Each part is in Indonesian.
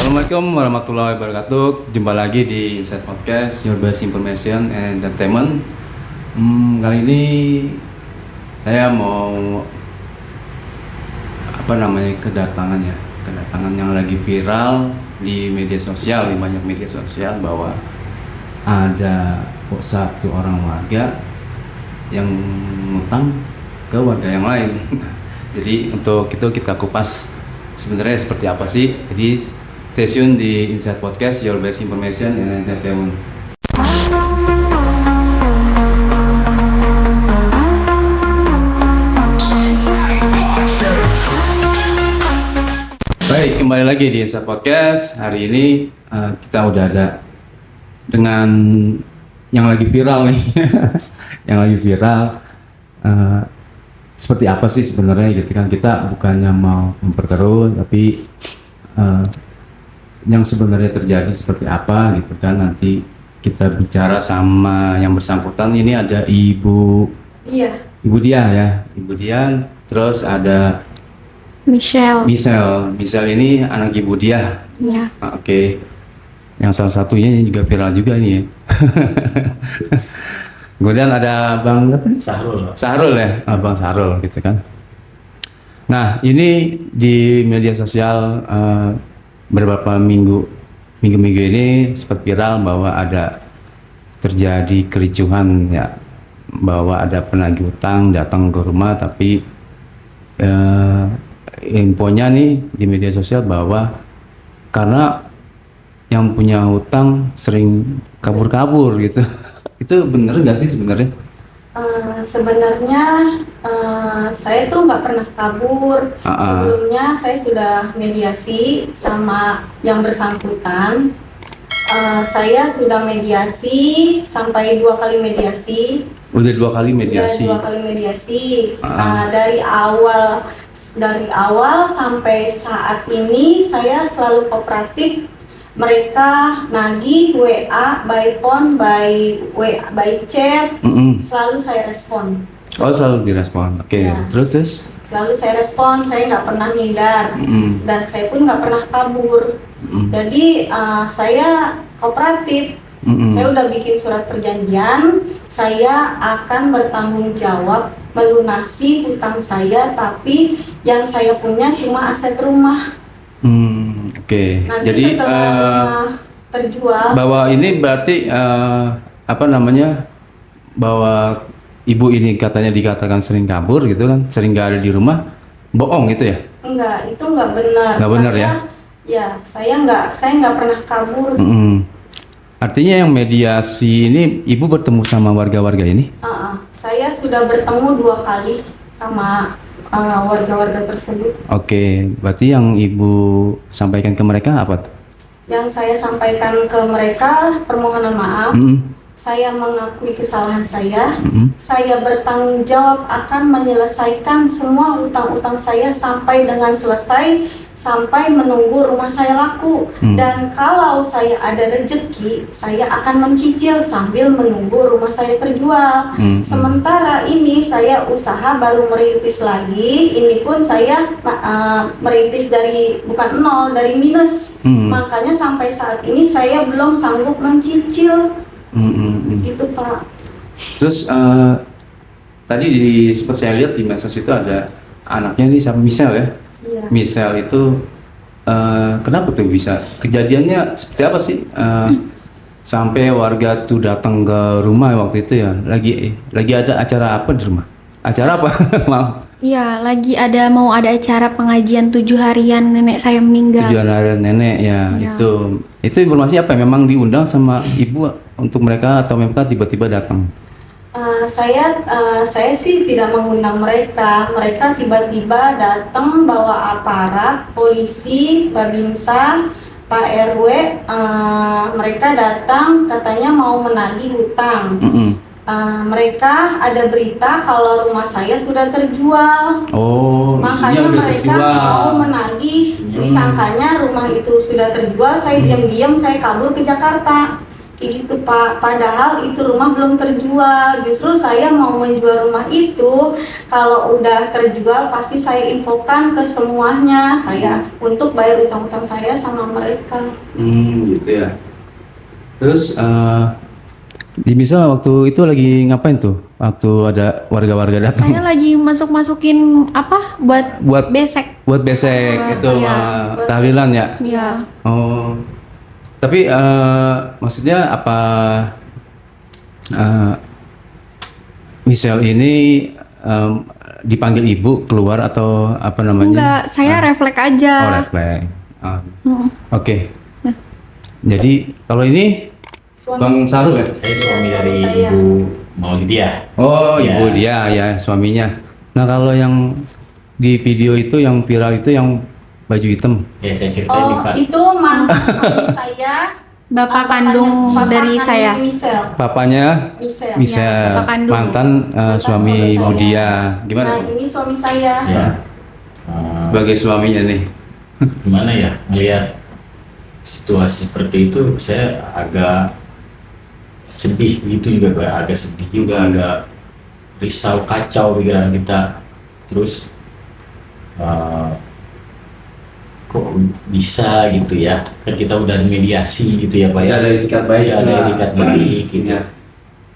Assalamualaikum warahmatullahi wabarakatuh. Jumpa lagi di Insight Podcast, Your Best Information and Entertainment. Kali ini saya mau kedatangan yang lagi viral di media sosial, di banyak media sosial, bahwa ada satu orang warga yang ngutang ke warga yang lain. Jadi untuk itu kita kupas sebenarnya seperti apa sih. Jadi stay tune di Insight Podcast, Your Best Information and Entertainment. Baik, kembali lagi di Insight Podcast. Hari ini kita udah ada dengan yang lagi viral nih. Yang lagi viral. Seperti apa sih sebenarnya gitu kan, kita bukannya mau memperkeruh, tapi yang sebenarnya terjadi seperti apa gitu kan, nanti kita bicara sama yang bersangkutan. Ini ada Ibu Dian, terus ada Michelle ini anak Ibu Dia. Iya. Oke. Yang salah satunya juga viral juga ini ya. Kemudian ada Bang Sahrul ya, Bang Sahrul gitu kan. Nah, ini di media sosial beberapa minggu ini sempat viral bahwa ada terjadi kericuhan ya, bahwa ada penagih utang datang ke rumah, tapi infonya nih di media sosial bahwa karena yang punya utang sering kabur-kabur gitu. Itu bener nggak sih sebenarnya? Sebenarnya saya tuh nggak pernah kabur. Sebelumnya saya sudah mediasi sama yang bersangkutan. Saya sudah mediasi sampai 2 kali mediasi. Udah 2 kali mediasi. Udah 2 kali mediasi. Dari awal sampai saat ini saya selalu kooperatif. Mereka nagih WA, by phone, by chat, selalu saya respon. Oh, selalu direspon. Oke. Ya. Terus? Selalu saya respon, saya nggak pernah hindar, dan saya pun nggak pernah kabur. Jadi saya kooperatif. Saya udah bikin surat perjanjian, saya akan bertanggung jawab melunasi hutang saya, tapi yang saya punya cuma aset rumah. Oke. Nanti jadi setelah terjual, bahwa ini berarti bahwa ibu ini katanya dikatakan sering kabur gitu kan, sering gak ada di rumah, bohong gitu ya? Enggak, itu enggak benar. Nggak benar ya? Ya, saya nggak pernah kabur. Artinya yang mediasi ini ibu bertemu sama warga-warga ini? Saya sudah bertemu 2 kali sama warga-warga tersebut. Oke, berarti yang ibu sampaikan ke mereka apa tuh? Yang saya sampaikan ke mereka permohonan maaf. Saya mengakui kesalahan saya. Saya bertanggung jawab akan menyelesaikan semua utang-utang saya sampai dengan selesai, sampai menunggu rumah saya laku. Dan kalau saya ada rezeki, saya akan mencicil sambil menunggu rumah saya terjual. Sementara ini saya usaha baru merintis lagi. Ini pun saya merintis dari bukan nol, dari minus. Makanya sampai saat ini saya belum sanggup mencicil. Gitu Pak. Terus tadi sempat saya lihat di medsos itu ada anaknya nih sama Michelle ya. Iya. Michelle itu kenapa tuh bisa? Kejadiannya seperti apa sih? Sampai warga tuh datang ke rumah waktu itu ya. Lagi ada acara apa di rumah? Acara apa? Iya, mau ada acara pengajian 7 harian nenek saya meninggal. 7 harian nenek ya. Itu informasi apa? Memang diundang sama ibu untuk mereka atau mereka tiba-tiba datang? Saya sih tidak mengundang mereka. Mereka tiba-tiba datang bawa aparat, polisi, Babinsa, Pak RW. Mereka datang katanya mau menagih hutang. Mereka ada berita kalau rumah saya sudah terjual. Makanya mereka mau menagih. Disangkanya rumah itu sudah terjual. Saya diam-diam saya kabur ke Jakarta. Itu Pak, padahal itu rumah belum terjual. Justru saya mau menjual rumah itu. Kalau udah terjual pasti saya infokan ke semuanya saya untuk bayar utang-utang saya sama mereka. Gitu ya. Terus di misal waktu itu lagi ngapain tuh? Waktu ada warga-warga datang. Saya lagi masukin apa buat besek. Buat besek itu iya. tahlilan ya. Iya. Oh. Tapi maksudnya apa Michelle ini dipanggil ibu keluar atau apa namanya? Enggak, saya refleks aja. Oh, refleks. Oke. Nah. Jadi kalau ini Bang Saru ya? Saya suami dari Saya. Ibu Maulidia. Oh, Ya. ibu dia ya suaminya. Nah, kalau yang di video itu yang viral itu yang baju hitam. Ya saya ceritain nih Oh, Pak. itu mantan suami saya. Bapak kandung Bapak dari kandung saya. Michelle. Papanya Michelle. bisa bapak kandung. mantan suami suami saya. Mudia. Gimana? Nah, ini suami saya. Ya. Sebagai suaminya nih. Gimana ya melihat situasi seperti itu, saya agak sedih gitu juga Pak. Agak sedih juga, agak risau, kacau pikiran kita. Terus kok bisa gitu ya, kan kita udah mediasi gitu ya Pak ya, Ada etikat baik ada lah. etikat baik gitu Ya.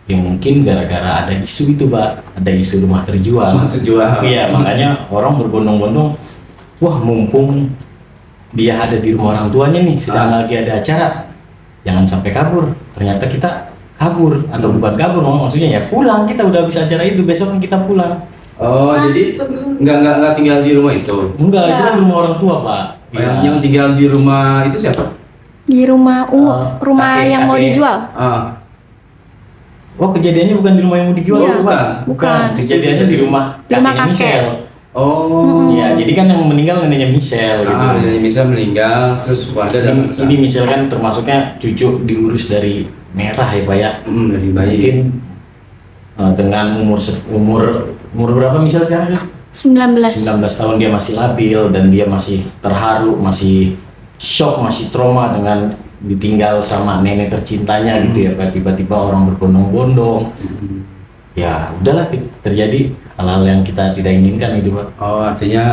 ya, mungkin gara-gara ada isu itu Pak, ada isu rumah terjual. Mau terjual. Iya, makanya orang berbondong-bondong, wah mumpung dia ada di rumah orang tuanya nih, sedang lagi ada acara, jangan sampai kabur. Ternyata kita kabur, atau bukan kabur, maksudnya ya pulang, kita udah habis acara itu, besok kan kita pulang. Oh, Mas, jadi sebelum- nggak tinggal di rumah itu. Enggak, itu Ya. kan rumah orang tua Pak. Yang tinggal di rumah itu siapa? Di rumah rumah kakek- yang mau kakek. dijual. Oh, kejadiannya bukan di rumah yang mau dijual, Iya, Pak. bukan. Kejadiannya di rumah Di rumah kakeknya kakek. Michelle. Oh. Iya, jadi kan yang meninggal neneknya Michelle gitu. Jadi bisa meninggal, terus warga datang ke Ini Michelle kan termasuknya cucu diurus dari merah ya Pak ya. dari bayi. Mungkin dengan umur berapa Michelle sekarang? 19. 19 tahun dia masih labil dan dia masih terharu, masih shock, masih trauma dengan ditinggal sama nenek tercintanya gitu ya Pak. Tiba-tiba orang berbondong-bondong. Ya udahlah, terjadi hal-hal yang kita tidak inginkan itu Pak. Oh, artinya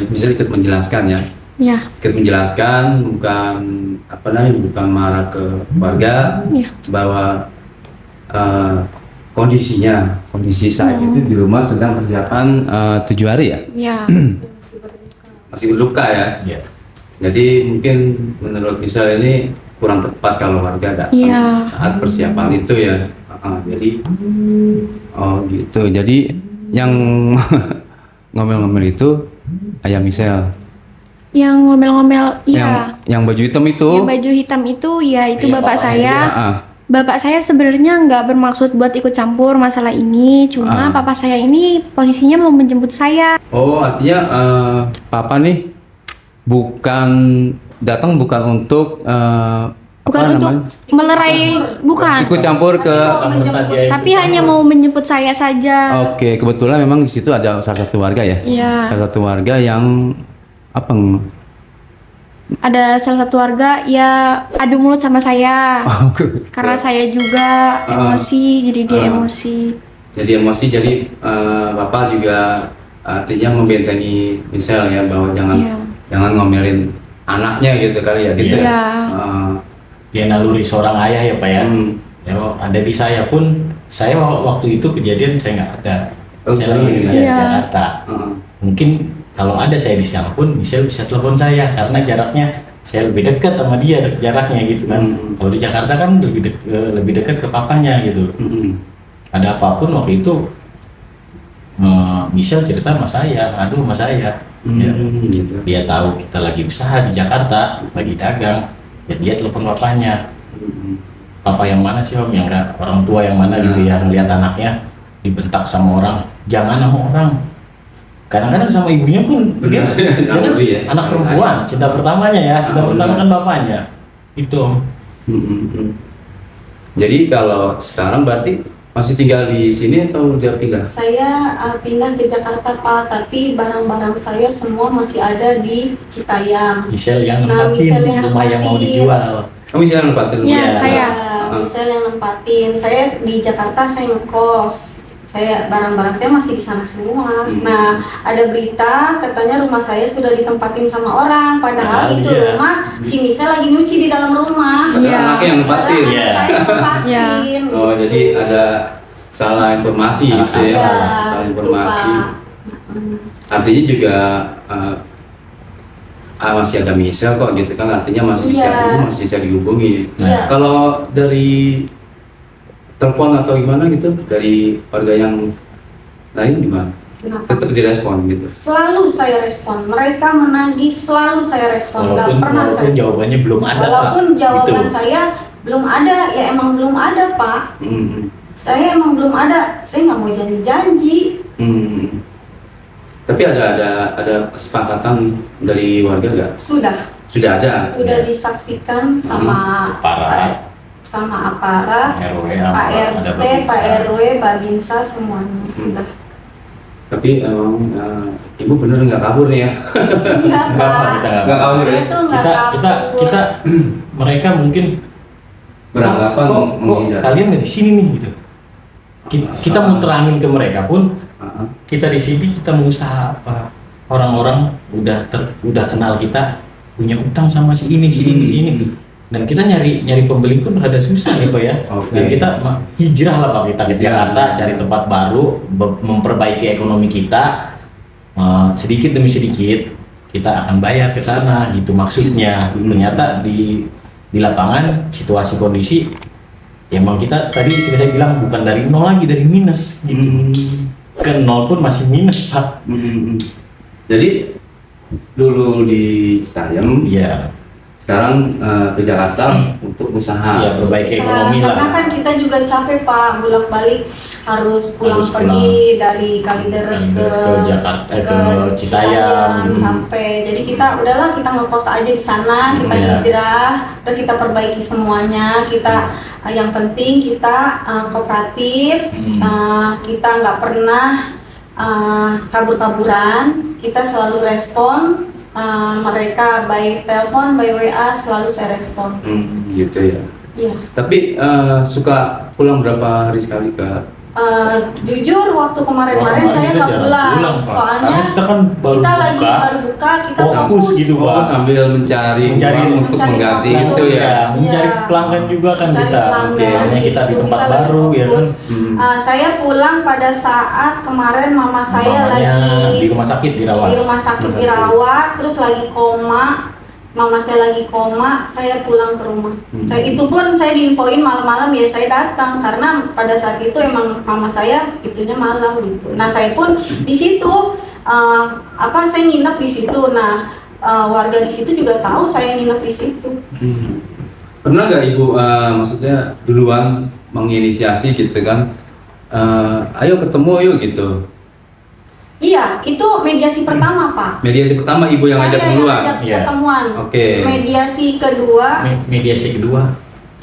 bisa ikut menjelaskan ya. Ya. Ikut menjelaskan, bukan apa namanya, bukan marah ke warga Iya. bahwa kondisi saat itu di rumah sedang persiapan 7 hari ya, Ya. masih berduka ya. Ya. Jadi mungkin menurut misal ini kurang tepat kalau warga datang Iya. saat persiapan itu ya. Jadi oh gitu. Jadi yang ngomel-ngomel itu ayah Michelle. Yang ngomel-ngomel, iya. Yang baju hitam itu. Yang baju hitam itu, ya itu Iya, bapak bapaknya saya. dia. Bapak saya sebenarnya nggak bermaksud buat ikut campur masalah ini, cuma papa saya ini posisinya mau menjemput saya. Oh, artinya papa nih datang bukan untuk Bukan apa untuk namanya? melerai, bukan. Ikut campur ke. Tapi hanya mau menjemput saya saja. Oke, kebetulan memang di situ ada salah satu warga ya. Iya. Salah satu warga yang apa? Ada salah satu warga ya adu mulut sama saya. Karena saya juga emosi, jadi dia emosi. Jadi emosi, jadi bapak juga artinya membentengi Michelle ya, bahwa Iya. jangan ngomelin anaknya gitu kali ya, gitu Iya. ya. Dia naluri seorang ayah ya Pak ya. Ya, ada di saya pun, saya waktu itu kejadian saya nggak ada. Saya lagi kerja di Iya. Jakarta. Mungkin kalau ada saya di sana pun bisa telepon saya, karena jaraknya saya lebih dekat sama dia jaraknya gitu kan. Kalau di Jakarta kan lebih dekat ke papanya gitu. Ada apapun waktu itu Michelle cerita sama saya, aduh sama saya. Ya, Gitu. dia tahu kita lagi usaha di Jakarta, lagi dagang, ya dia telepon bapaknya. Papa yang mana sih Om? Yang enggak, orang tua yang mana gitu ya, ngelihat anaknya dibentak sama orang, jangan sama orang. Kadang-kadang sama ibunya pun dia kan anak perempuan, cinta pertamanya ya, cinta pertama kan bapaknya. Itu Om. Jadi kalau sekarang berarti masih tinggal di sini atau udah pindah? Saya pindah ke Jakarta Pak, tapi barang-barang saya semua masih ada di Citayam. Michelle yang Nah, nempatin Michelle yang rumah yang mau nempatin. dijual. Kamu bisa nempatin Iya, rumah? saya. misal yang nempatin. Saya di Jakarta saya ngekos. Saya barang-barang saya masih di sana semua. Nah, ada berita katanya rumah saya sudah ditempatin sama orang, padahal itu rumah si Misal lagi nyuci di dalam rumah. Padahal anaknya yang nempatin. Padahal anak saya nempatin. Oh, jadi ada salah informasi gitu ya. Iya, Salah informasi. itu, Pak. Artinya juga masih ada misal kok gitu kan, artinya masih bisa dihubungi. Iya. Kalau dari telepon atau gimana gitu dari warga yang lain gimana? Kenapa? Tetap direspon gitu. Selalu saya respon. Mereka menagih, selalu saya respon. Nggak pernah Walaupun saya. jawabannya belum ada, Walaupun Pak. jawaban Gitu. saya belum ada, ya emang belum ada, Pak. Saya emang belum ada. Saya nggak mau janji-janji. Tapi ada kesepakatan dari warga nggak? Sudah Sudah ada. disaksikan sama aparat, RW, Pak ada RT, Babinsa. Pak RW, Babinsa semuanya sudah. Tapi emang ibu bener nggak kabur nih ya? Enggak, Enggak, Pak, Pak. kita Nggak kabur ya? Saya tuh nggak kita kabur. mereka mungkin Beranggapan kok menghindar. kalian di sini nih gitu. Kita mau terangin ke mereka pun kita di sini kita mau usaha apa? Orang-orang udah kenal kita, punya utang sama si ini. Dan kita nyari pembeli pun rada susah nih Pak ya. Oke. Dan kita hijrah lah Pak, kita ke Hijrah. Jakarta cari tempat baru, memperbaiki ekonomi kita. Sedikit demi sedikit kita akan bayar ke sana gitu maksudnya. Ternyata di lapangan situasi kondisi ya emang kita tadi saya bilang bukan dari nol lagi, dari minus gitu. Ke nol pun masih minus Pak. Jadi dulu di Citayam, Iya. sekarang ke Jakarta untuk usaha. Iya, perbaiki ekonomi Karena lah. kan kita juga capek Pak, bolak-balik harus pulang Harus pergi dari Kalideres ke Jakarta, ke Citayam. Capek. Jadi kita udahlah kita ngekos aja di sana, kita Iya. hijrah, dan kita perbaiki semuanya. Kita yang penting kita kooperatif, kita nggak pernah kabur-kaburan, kita selalu respon. Mereka by telepon, by WA selalu saya respon. Gitu ya. Iya. Tapi suka pulang berapa hari sekali ke? Jujur waktu kemarin-kemarin Wah, saya kita nggak jarang pulang, pulang, Pak. soalnya Karena kita kan baru lagi buka, baru buka, kita fokus gitu, Pak. Sambil mencari Mencari- uang untuk mencari mengganti uang. itu ya. Mencari Iya. pelanggan juga kan Mencari kita. pelanggan. Makanya kita di Gitu, tempat kita lagi baru ya kan. fokus. Saya pulang pada saat kemarin mama saya Mamanya lagi di rumah sakit dirawat. di rumah sakit dirawat, terus lagi koma. Mama saya lagi koma, saya pulang ke rumah. Itu pun saya diinfoin malam-malam ya saya datang karena pada saat itu emang mama saya itunya malam gitu. Nah saya pun di situ saya nginep di situ. Nah warga di situ juga tahu saya nginep di situ. Pernah nggak ibu maksudnya duluan menginisiasi gitu kan? Ayo ketemu yuk gitu. Iya, itu mediasi pertama Pak. Mediasi pertama ibu yang ngajak Saya duluan. ngajak Iya. ketemuan. Oke. Mediasi kedua. Mediasi kedua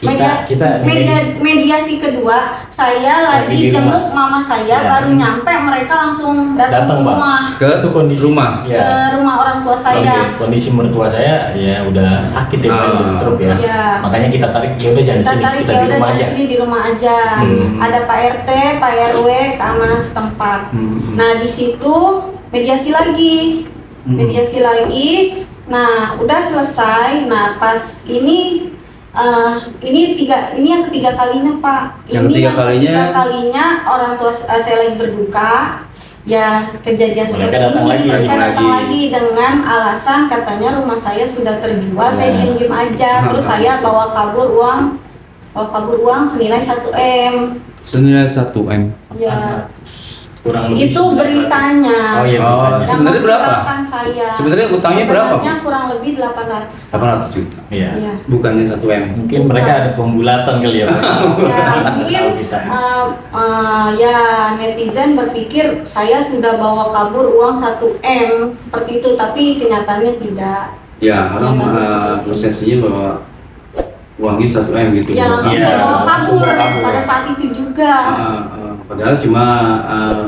Mediasi kedua, saya Lagi lagi di jenguk rumah. mama saya, Ya. baru nyampe mereka langsung datang Datang, Pak. semua Ke Itu kondisi rumah. ya. ke rumah orang tua saya. Kondisi mertua saya ya udah sakit ya, udah stroke ya. Iya. Makanya kita tarik ya udah jangan Kita sini, tarik kita ya di udah rumah dari aja. sini di rumah aja. Ada Pak RT, Pak RW, keamanan setempat. Nah di situ mediasi lagi, Nah udah selesai. Nah pas ini yang ketiga kalinya Pak. Yang ketiga kalinya orang tua saya lagi berduka. Ya kejadian Mereka seperti datang ini. lagi, Mereka datang datang lagi. lagi dengan alasan katanya rumah saya sudah terjual. Saya diem-diem aja. Terus saya bawa kabur uang senilai 1 M. Senilai 1 M. Ya. Kurang lebih Itu 900. beritanya. Oh iya, beritanya. Sebenarnya berapa? Memviralkan saya. Sebenarnya utangnya berapa, Bu? Sebenarnya kurang lebih 800. 800 juta. Iya. Iya. Bukannya 1 M. Mungkin mereka ada pembulatan kali ya, Pak. Ya, mungkin Tahu kita. ya netizen berpikir saya sudah bawa kabur uang 1 M seperti itu, tapi kenyataannya tidak. Ya, orang Iya, persepsinya bahwa uangnya 1 M gitu. Ya, langsung Iya, saya bawa kabur bawa kabur. pada saat itu juga. Padahal cuma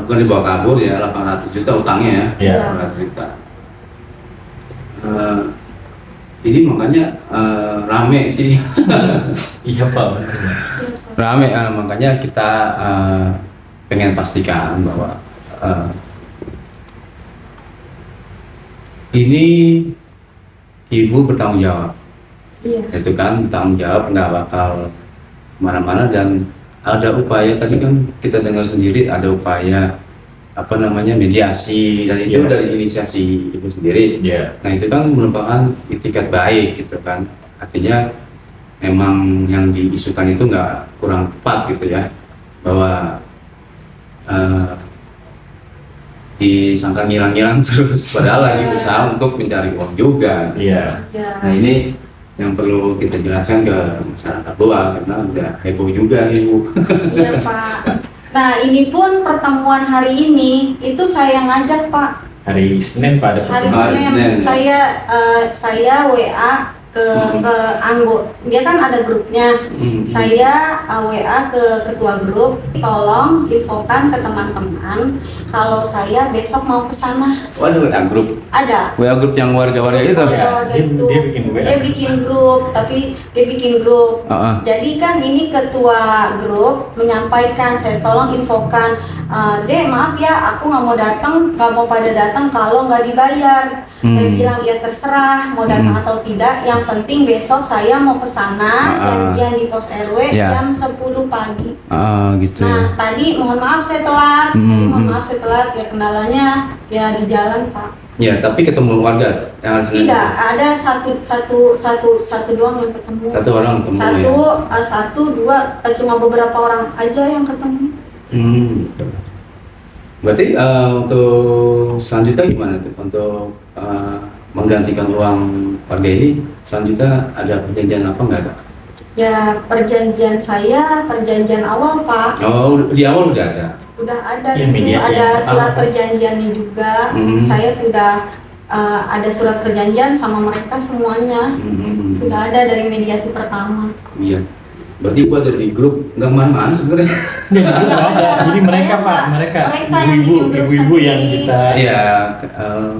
bukan dibawa kabur ya, 800 juta utangnya ya. Iya. 800 juta. Ini makanya rame sih. Iya Pak, benar, Pak. Rame, makanya kita pengen pastikan bahwa ini ibu bertanggung jawab. Iya. Itu kan bertanggung jawab, nggak bakal kemana-mana, dan ada upaya tadi kan kita dengar sendiri ada upaya apa namanya mediasi, dan itu Iya. dari inisiasi ibu sendiri. Iya. Nah itu kan merupakan itikat baik gitu kan, artinya memang yang diisukan itu nggak kurang tepat gitu ya, bahwa disangka ngilang-ngilang terus padahal lagi usaha untuk mencari uang juga. Iya. Ya. Nah ini yang perlu kita jelaskan ke masyarakat luas karena udah heboh juga nih Bu. Iya Pak. Nah ini pun pertemuan hari ini itu saya ngajak Pak. Hari Senin Pak ada Hari pertemuan. Senin Senin. saya WA ke anggota, dia kan ada grupnya. Saya WA ke ketua grup, tolong infokan ke teman-teman kalau saya besok mau ke sana. Oh, ada WA grup, Ada. WA grup yang warga-warga itu. Iya. Warga dia- itu. dia bikin WA. Dia bikin grup, tapi dia bikin grup. Jadi kan ini ketua grup menyampaikan, saya tolong infokan, Dek maaf ya, aku nggak mau datang, nggak mau pada datang kalau nggak dibayar. Saya bilang ya terserah mau datang atau tidak, yang penting besok saya mau ke sana, janjian di pos RW Ya. jam 10 pagi. Gitu Nah tadi mohon maaf saya telat, ya kendalanya ya di jalan Pak. Ya, tapi ketemu warga yang harus Tidak, ada satu doang yang ketemu. Satu orang ketemu Satu, dua, cuma beberapa orang aja yang ketemu. Berarti untuk selanjutnya gimana tuh untuk menggantikan uang warga ini? Selanjutnya ada perjanjian apa nggak ada? Ya perjanjian awal Pak, Oh, di awal udah ada. udah ada Ya, itu, mediasi ada yang surat pertama. perjanjiannya juga. Saya sudah ada surat perjanjian sama mereka semuanya, sudah ada dari mediasi pertama. Iya. Berarti gua ada di grup nggak mana-mana sebenarnya. Nggak Nggak ada. Jadi Saya mereka Pak, nggak. mereka Mereka yang ibu-ibu, bikin grup ibu-ibu yang sendiri. kita. Iya,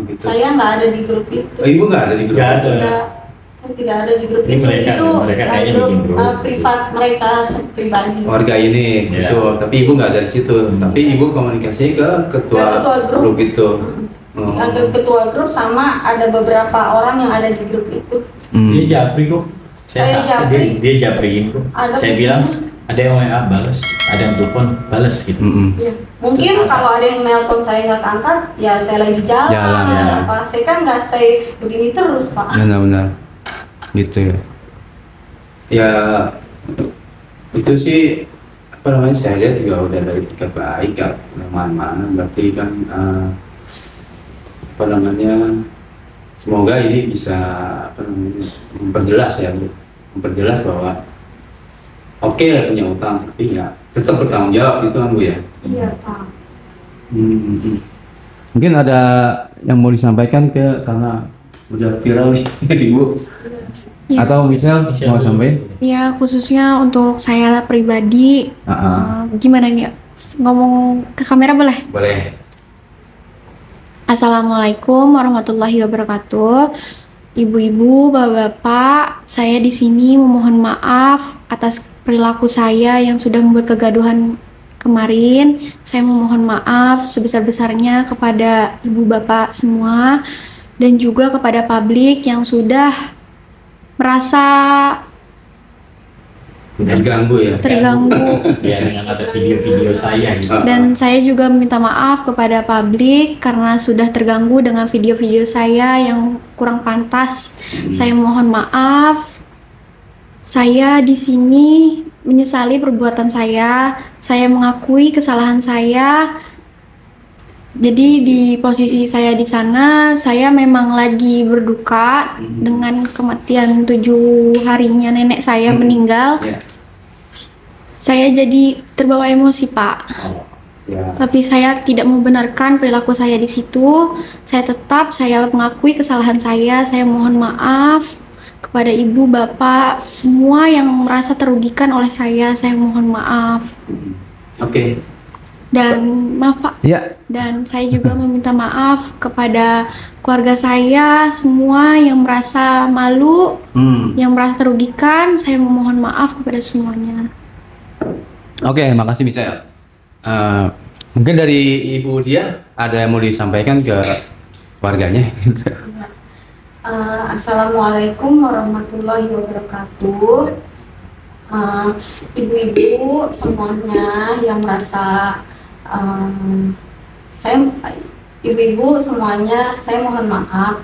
gitu. Saya nggak ada di grup itu. Oh, ibu nggak ada di grup? Nggak ada. Tidak, saya tidak ada di grup Ini itu. mereka- Itu mereka kayaknya bikin grup. privat mereka pribadi. Warga ini Iya. khusus, tapi ibu nggak dari situ. Tapi ibu komunikasi ke ketua, Ke ketua grup. grup itu. Oh. Ada ketua grup sama ada beberapa orang yang ada di grup itu. Dia japri kok. Saya Dia, japri. dia japriin kok. Ada Saya buktinya. bilang ada yang WA balas, ada yang telepon balas gitu. Ya. Mungkin Terus kalau ada yang nelpon saya nggak keangkat, ya saya lagi jalan. Jalan, ya. Apa? Saya kan nggak stay begini terus Pak. Benar-benar gitu ya. Ya itu sih apa namanya, saya lihat juga udah dari etikat baik kan, mana-mana berarti kan apa namanya, semoga ini bisa apa namanya memperjelas ya, memperjelas bahwa oke lah punya utang tapi ya tetap bertanggung jawab itu kan Bu ya. Iya Pak. Mungkin ada yang mau disampaikan karena udah viral nih Ibu, Ya. atau misal mau sampaikan? Ya, khususnya untuk saya pribadi, gimana nih? Ngomong ke kamera boleh? Boleh. Assalamualaikum warahmatullahi wabarakatuh. Ibu-ibu, bapak-bapak, saya di sini memohon maaf atas perilaku saya yang sudah membuat kegaduhan kemarin. Saya memohon maaf sebesar-besarnya kepada ibu bapak semua dan juga kepada publik yang sudah merasa Terganggu ya. terganggu. Ya dengan ada video-video saya gitu. Dan saya juga meminta maaf kepada publik karena sudah terganggu dengan video-video saya yang kurang pantas. Saya mohon maaf. Saya di sini menyesali perbuatan saya. Saya mengakui kesalahan saya. Jadi di posisi saya di sana, saya memang lagi berduka dengan kematian 7 harinya nenek saya meninggal. Ya. Saya jadi terbawa emosi, Pak. Ya. Tapi saya tidak membenarkan perilaku saya di situ. Saya mengakui kesalahan saya. Saya mohon maaf kepada ibu, bapak, semua yang merasa terugikan oleh saya. Saya mohon maaf. Oke. Dan maaf Pak, Ya. dan saya juga meminta maaf kepada keluarga saya semua yang merasa malu, yang merasa terugikan. Saya memohon maaf kepada semuanya. Oke, makasih Michelle. Mungkin dari Ibu Dia ada yang mau disampaikan ke keluarganya gitu. Assalamualaikum warahmatullahi wabarakatuh. Ibu-ibu semuanya yang merasa ibu-ibu semuanya, saya mohon maaf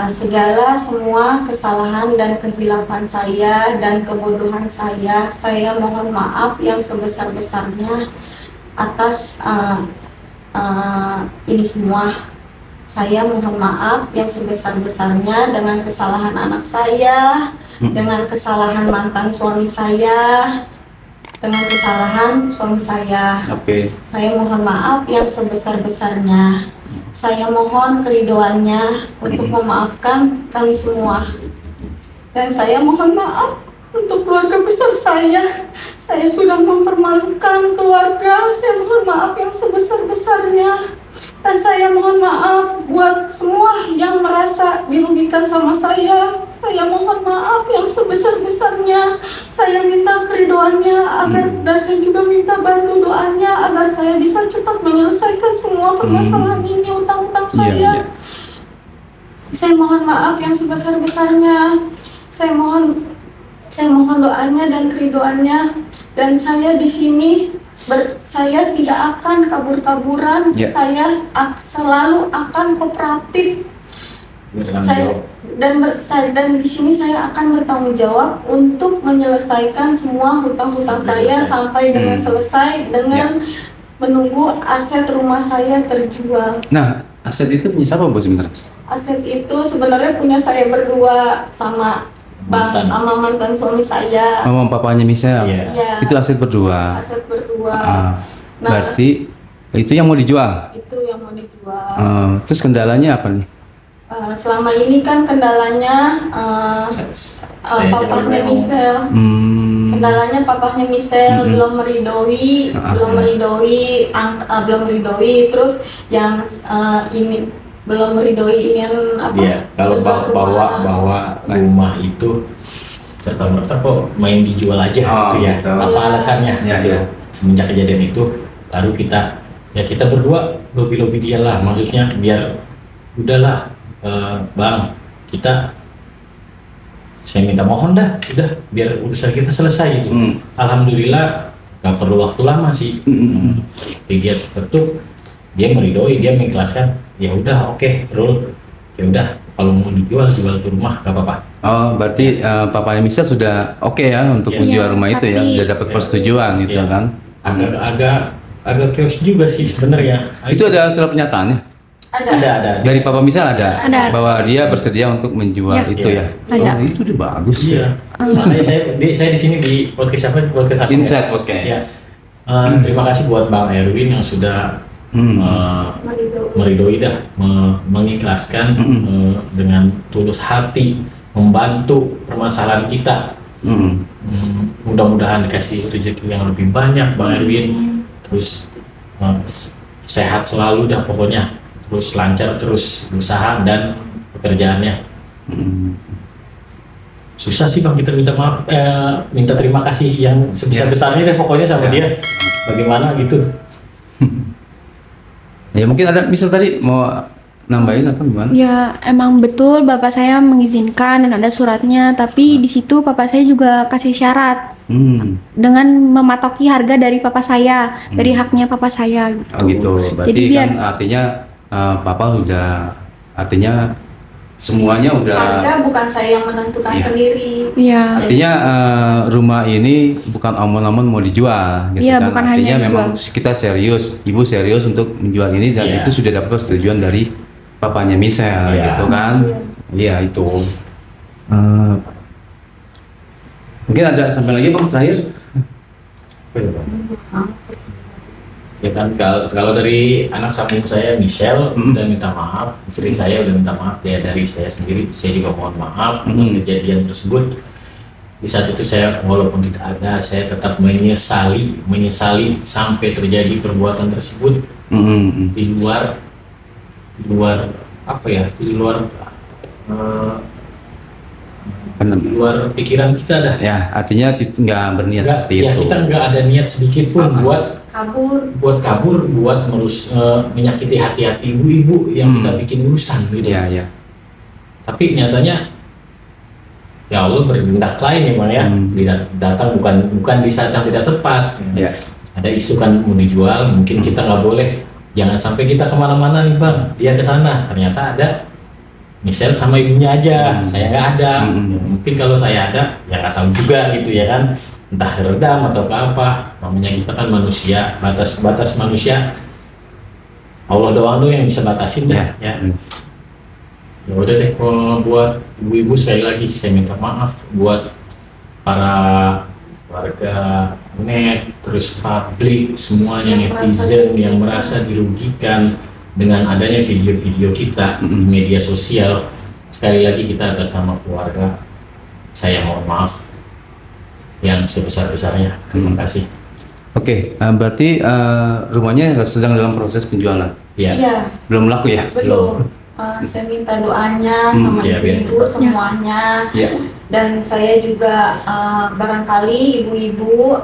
segala semua kesalahan dan kehilafan saya dan kebodohan saya mohon maaf yang sebesar-besarnya atas ini semua. Saya mohon maaf yang sebesar-besarnya dengan kesalahan anak saya, dengan kesalahan mantan suami saya, dengan kesalahan suami saya. Oke. Saya mohon maaf yang sebesar-besarnya. Saya mohon keridoannya untuk memaafkan kami semua. Dan saya mohon maaf untuk keluarga besar saya. Saya sudah mempermalukan keluarga. Saya mohon maaf yang sebesar-besarnya. Dan saya mohon maaf buat semua yang merasa dirugikan sama saya. Saya mohon maaf yang sebesar-besarnya. Saya minta keridoannya agar, dan saya juga minta bantu doanya agar saya bisa cepat menyelesaikan semua permasalahan ini, utang-utang saya. Saya mohon maaf yang sebesar-besarnya. Saya mohon doanya dan keridoannya. Dan saya di sini saya tidak akan kabur-kaburan. Saya selalu akan kooperatif. Dan di sini saya akan bertanggung jawab untuk menyelesaikan semua hutang-hutang saya sampai dengan selesai dengan menunggu aset rumah saya terjual. Nah, aset itu punya siapa Bu sebenarnya? Aset itu sebenarnya punya saya berdua sama mantan suami saya. Sama papanya Michelle. Ya. Itu aset berdua. Aset berdua. Nah, berarti itu yang mau dijual. Itu yang mau dijual. Terus kendalanya apa nih? Selama ini kan kendalanya papahnya Michelle. Kendalanya papahnya Michelle belum meridoi, terus yang ini belum meridoi ingin apa? Iya, kalau bahwa rumah itu serta merta kok main dijual aja gitu ya. Apa alasannya? Gitu. Semenjak kejadian itu baru kita berdua lobi dia lah, maksudnya biar udahlah Bang, saya minta mohon udah biar urusan kita selesai gitu. Alhamdulillah gak perlu waktu lama sih. Dia betul, dia meridoi, dia mengikhlaskan. Ya udah, oke, Rul. Ya udah, kalau mau jual tuh rumah gak apa-apa. Oh, berarti papanya Michelle sudah oke ya untuk menjual rumah itu ya, udah dapat persetujuan gitu kan? Agak chaos juga sih sebenarnya. Itu ada surat penyataannya? Ada. Dari Papa Michelle ada? Ada. Bahwa dia bersedia untuk menjual itu ya? Ada. Oh, itu udah bagus. Iya. Makanya saya di sini di podcast apa? Podcast apa? Inside Podcast. Yes. Terima kasih buat Bang Erwin yang sudah meridoi mengikhlaskan dengan tulus hati membantu permasalahan kita. Mudah-mudahan dikasih rezeki yang lebih banyak Bang Erwin. Terus sehat selalu dah pokoknya. Terus lancar terus usaha dan pekerjaannya. Susah sih Bang, kita minta maaf, minta terima kasih yang sebesar-besarnya deh pokoknya sama dia. Bagaimana gitu. Ya mungkin ada misal tadi mau nambahin apa gimana? Ya, emang betul bapak saya mengizinkan dan ada suratnya, tapi di situ bapak saya juga kasih syarat dengan mematoki harga dari papa saya, dari haknya papa saya gitu. Oh gitu, berarti jadi kan artinya Papa udah, artinya semuanya udah. Harga bukan saya yang menentukan sendiri. Iya. Artinya rumah ini bukan omong-omong mau dijual, gitu kan? Bukan Artinya hanya memang dijual. kita serius, ibu serius untuk menjual ini dan itu sudah dapat persetujuan dari papanya Michelle, gitu kan? Iya itu. Mungkin ada sampai lagi Bang terakhir? Ya kan kalau dari anak sambung saya Michelle udah minta maaf, istri saya udah minta maaf, ya dari saya sendiri saya juga mohon maaf atas kejadian tersebut. di saat itu saya walaupun tidak ada, saya tetap menyesali sampai terjadi perbuatan tersebut di luar apa ya, di luar pikiran kita dah. Ya, artinya nggak berniat seperti ya, itu. kita nggak ada niat sedikit pun buat kabur, buat menyakiti hati-hati ibu-ibu yang kita bikin urusan gitu. Iya, iya. Tapi nyatanya ya Allah berkehendak lain memang ya. Datang bukan di saat yang tidak tepat. Iya. Ada isu kan mau dijual, mungkin kita nggak boleh. Jangan sampai kita kemana-mana nih bang, dia ke sana. Ternyata ada misal sama ibunya aja, saya nggak ada. Ya, mungkin kalau saya ada, ya nggak tahu juga gitu ya kan. Entah keredam atau apa. Namanya kita kan manusia, batas manusia. Allah doang tuh yang bisa batasin ya. Ya udah deh, buat ibu-ibu sekali lagi saya minta maaf buat para warga net, terus publik semuanya, netizen yang merasa dirugikan dengan adanya video-video kita di media sosial. Sekali lagi kita atas nama keluarga saya mohon maaf yang sebesar-besarnya. Terima kasih. Oke, berarti rumahnya sedang dalam proses penjualan. Iya. Belum laku ya? Belum. Saya minta doanya sama ibu-ibu semuanya. Dan saya juga barangkali ibu-ibu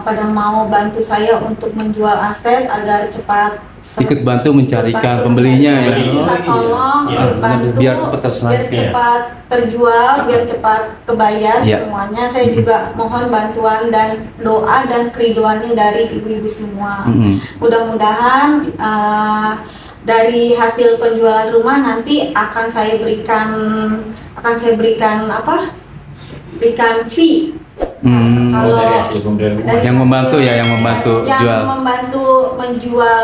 pada mau bantu saya untuk menjual aset agar cepat ikut bantu mencarikan pembelinya ya. Kita tolong bantu biar cepat terselesaikan, biar cepat terjual, biar cepat kebayar semuanya. Saya juga mohon bantuan dan doa dan keriduannya dari ibu-ibu semua. Mudah-mudahan dari hasil penjualan rumah nanti akan saya berikan berikan fee. Kalau dari hasil pembelian rumah yang membantu jual. Membantu menjual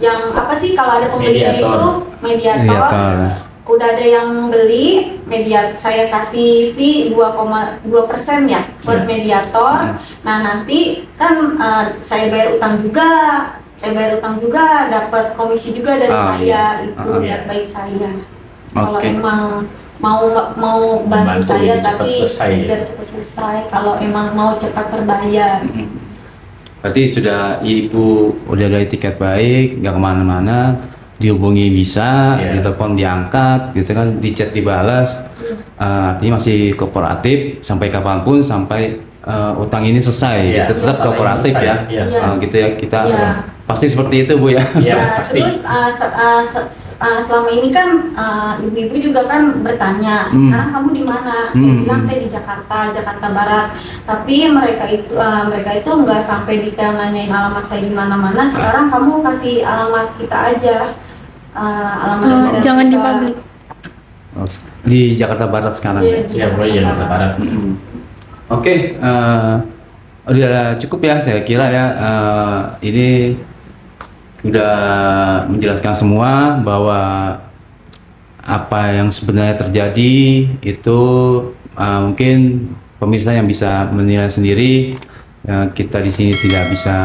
yang apa sih, kalau ada pembeli itu mediator. Udah ada yang beli, saya kasih fee 2,2% ya buat mediator. Nah nanti kan saya bayar utang juga, dapat komisi juga dari saya. Itu niat baik saya. Kalau emang mau bantu saya, tapi biar cepat selesai. Kalau emang mau cepat terbayar. Berarti sudah ibu udah ada tiket baik, nggak kemana-mana, dihubungi bisa, ditelepon diangkat, gitu kan, di chat dibalas. Artinya masih kooperatif sampai kapanpun, sampai utang ini selesai. Gitu, tetap kooperatif ya. Gitu ya, kita pasti seperti itu Bu ya. Terus selama ini kan ibu-ibu juga kan bertanya, sekarang kamu di mana? Saya bilang saya di Jakarta Barat. Tapi mereka itu nggak sampai detail nanyain alamat saya di mana-mana. Sekarang kamu kasih alamat kita aja. Jangan di publik. Di Jakarta Barat sekarang. Iya, Jakarta Barat. Oke, udah cukup ya, saya kira ya. Ini udah menjelaskan semua bahwa apa yang sebenarnya terjadi itu mungkin pemirsa yang bisa menilai sendiri. Kita di sini tidak bisa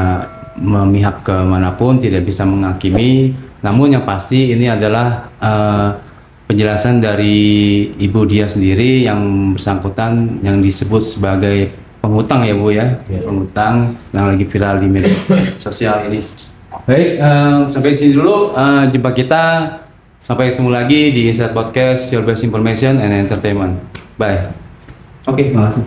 memihak ke manapun, tidak bisa menghakimi. Namun yang pasti ini adalah penjelasan dari Ibu Dia sendiri yang bersangkutan, yang disebut sebagai penghutang ya Bu ya, penghutang yang lagi viral di media sosial ini. Baik, sampai sini dulu jumpa kita. Sampai ketemu lagi di Inside Podcast, Your Best Information and Entertainment. Bye. Oke, makasih.